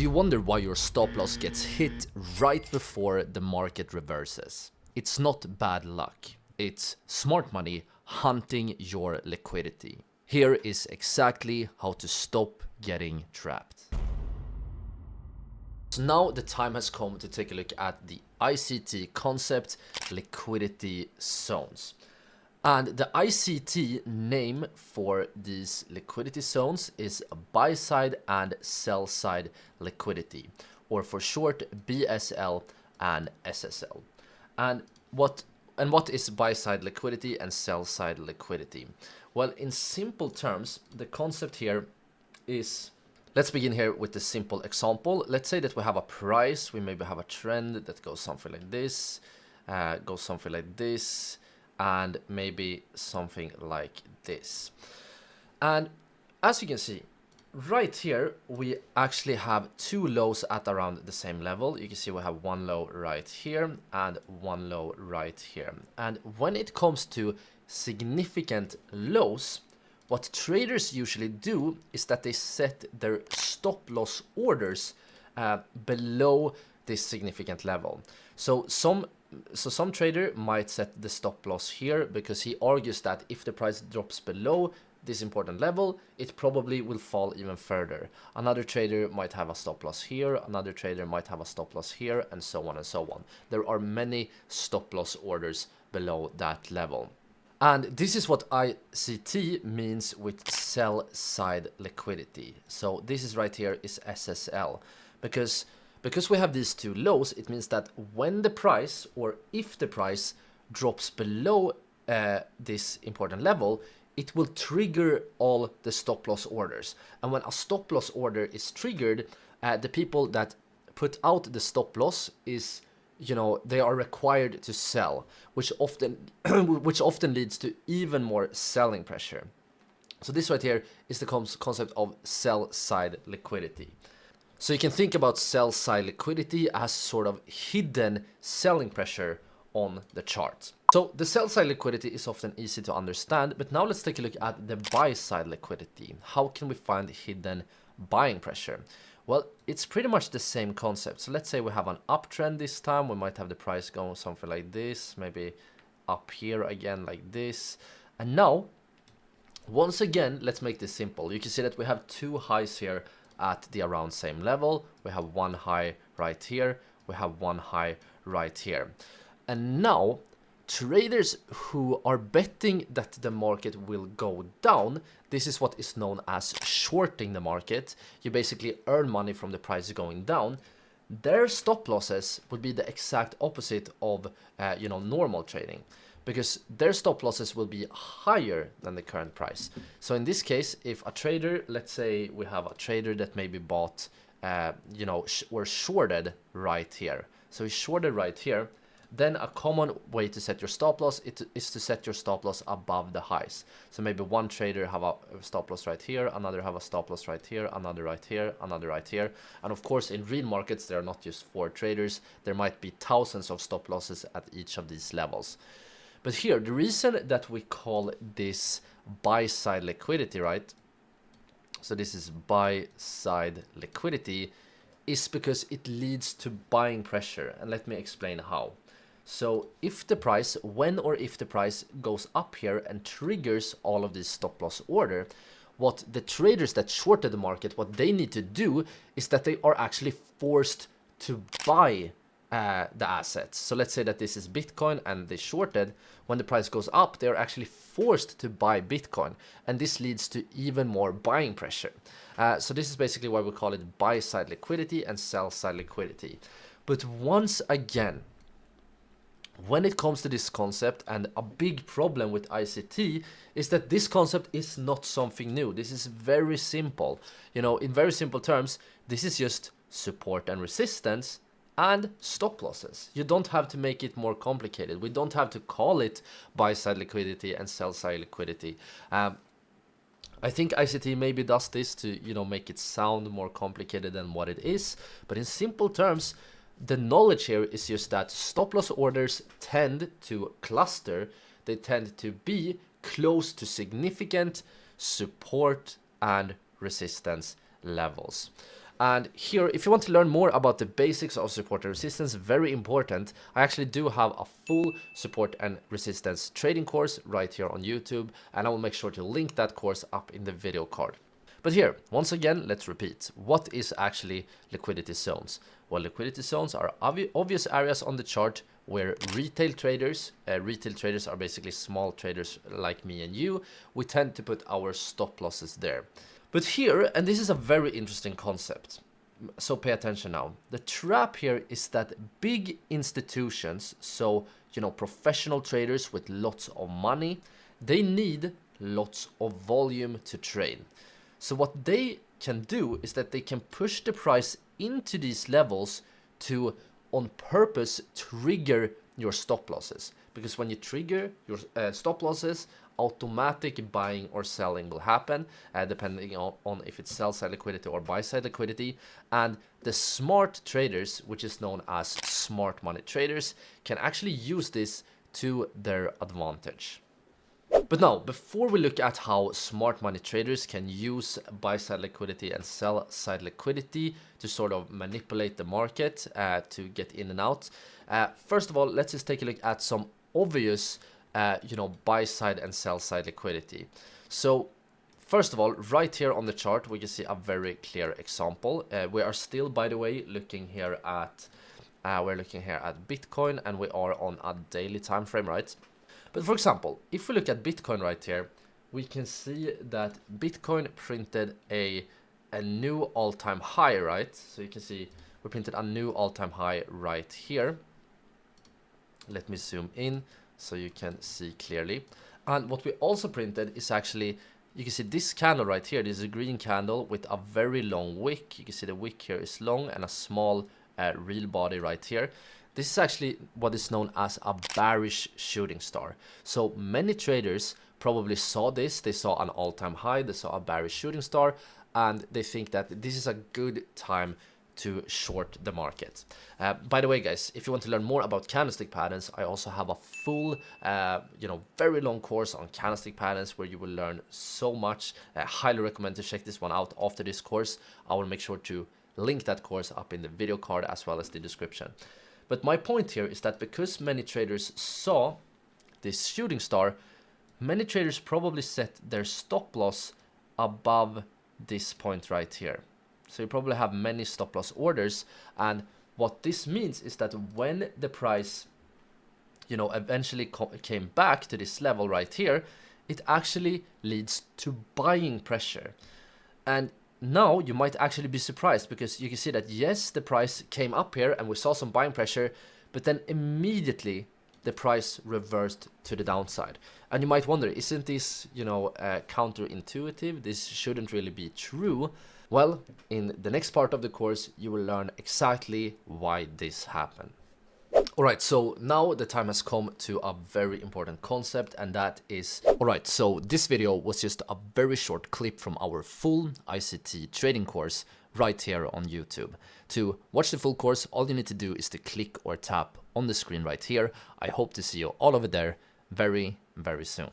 Do you wonder why your stop loss gets hit right before the market reverses? It's not bad luck. It's smart money hunting your liquidity. Here is exactly how to stop getting trapped. So now the time has come to take a look at the ICT concept, liquidity zones. And the ICT name for these liquidity zones is Buyside and Sellside liquidity, or for short BSL and SSL. And what is Buyside liquidity and Sellside liquidity? Well, in simple terms, the concept here is, let's begin here with the simple example. Let's say that we have a price, we maybe have a trend that goes something like this, and maybe something like this. And as you can see, right here, we actually have two lows at around the same level. You can see we have one low right here and one low right here. And when it comes to significant lows, what traders usually do is that they set their stop loss orders below this significant level. So some trader might set the stop loss here because he argues that if the price drops below this important level, it probably will fall even further. Another trader might have a stop loss here, another trader might have a stop loss here, and so on and so on. There are many stop loss orders below that level. And this is what ICT means with sell side liquidity. So this is right here is SSL, because we have these two lows, it means that when the price, or if the price drops below this important level, it will trigger all the stop loss orders. And when a stop loss order is triggered, the people that put out the stop loss is, you know, they are required to sell, which often leads to even more selling pressure. So this right here is the concept of sell side liquidity. So you can think about sell side liquidity as sort of hidden selling pressure on the chart. So the sell side liquidity is often easy to understand, but now let's take a look at the buy side liquidity. How can we find hidden buying pressure? Well, it's pretty much the same concept. So let's say we have an uptrend this time. We might have the price going something like this, maybe up here again like this. And now, once again, let's make this simple. You can see that we have two highs here at the around same level. We have one high right here, we have one high right here. And now traders who are betting that the market will go down, this is what is known as shorting the market. You basically earn money from the price going down. Their stop losses would be the exact opposite of normal trading, because their stop losses will be higher than the current price. So in this case, if a trader, let's say we have a trader that maybe bought, or shorted right here. So he shorted right here. Then a common way to set your stop loss is to set your stop loss above the highs. So maybe one trader have a stop loss right here, another have a stop loss right here, another right here, another right here. And of course, in real markets, there are not just 4 traders. There might be thousands of stop losses at each of these levels. But here, the reason that we call this buy side liquidity, right? So this is buy side liquidity, is because it leads to buying pressure. And let me explain how. So if the price goes up here and triggers all of these stop loss order, what the traders that shorted the market, what they need to do is that they are actually forced to buy the assets. So let's say that this is Bitcoin and they shorted. When the price goes up, they're actually forced to buy Bitcoin, and this leads to even more buying pressure. So this is basically why we call it buy side liquidity and sell side liquidity. But once again, when it comes to this concept, and a big problem with ICT is that this concept is not something new. This is very simple. In very simple terms, this is just support and resistance and stop losses. You don't have to make it more complicated. We don't have to call it buy side liquidity and sell side liquidity. I think ICT maybe does this to make it sound more complicated than what it is, but in simple terms, the knowledge here is just that stop loss orders tend to cluster. They tend to be close to significant support and resistance levels. And here, if you want to learn more about the basics of support and resistance, very important, I actually do have a full support and resistance trading course right here on YouTube, and I will make sure to link that course up in the video card. But here, once again, let's repeat. What is actually liquidity zones? Well, liquidity zones are obvious areas on the chart where retail traders are basically small traders like me and you, we tend to put our stop losses there. But here, and this is a very interesting concept, so pay attention now. The trap here is that big institutions, so, you know, professional traders with lots of money, they need lots of volume to trade. So what they can do is that they can push the price into these levels to, on purpose, trigger your stop losses. Because when you trigger your stop losses, automatic buying or selling will happen, depending on if it's sell-side liquidity or buy-side liquidity. And the smart traders, which is known as smart money traders, can actually use this to their advantage. But now, before we look at how smart money traders can use buy-side liquidity and sell-side liquidity to sort of manipulate the market to get in and out, first of all, let's just take a look at some obvious buy-side and sell-side liquidity. So first of all, right here on the chart, we can see a very clear example. We are still, by the way, looking here at Bitcoin, and we are on a daily time frame, right? But for example, if we look at Bitcoin right here, we can see that Bitcoin printed a new all-time high, right? So you can see we printed a new all-time high right here. Let me zoom in so you can see clearly. And what we also printed is actually, you can see this candle right here. This is a green candle with a very long wick. You can see the wick here is long and a small real body right here. This is actually what is known as a bearish shooting star. So many traders probably saw this. They saw an all-time high, they saw a bearish shooting star, and they think that this is a good time to short the market. By the way, guys, if you want to learn more about candlestick patterns, I also have a full, very long course on candlestick patterns where you will learn so much. I highly recommend to check this one out after this course. I will make sure to link that course up in the video card as well as the description. But my point here is that because many traders saw this shooting star, many traders probably set their stop loss above this point right here. So you probably have many stop loss orders, and what this means is that when the price, eventually came back to this level right here, it actually leads to buying pressure. And now you might actually be surprised, because you can see that yes, the price came up here and we saw some buying pressure, but then immediately the price reversed to the downside. And you might wonder, isn't this, counterintuitive? This shouldn't really be true. Well, in the next part of the course, you will learn exactly why this happened. Alright, so now the time has come to a very important concept, and that is... Alright, so this video was just a very short clip from our full ICT trading course right here on YouTube. To watch the full course, all you need to do is to click or tap on the screen right here. I hope to see you all over there very, very soon.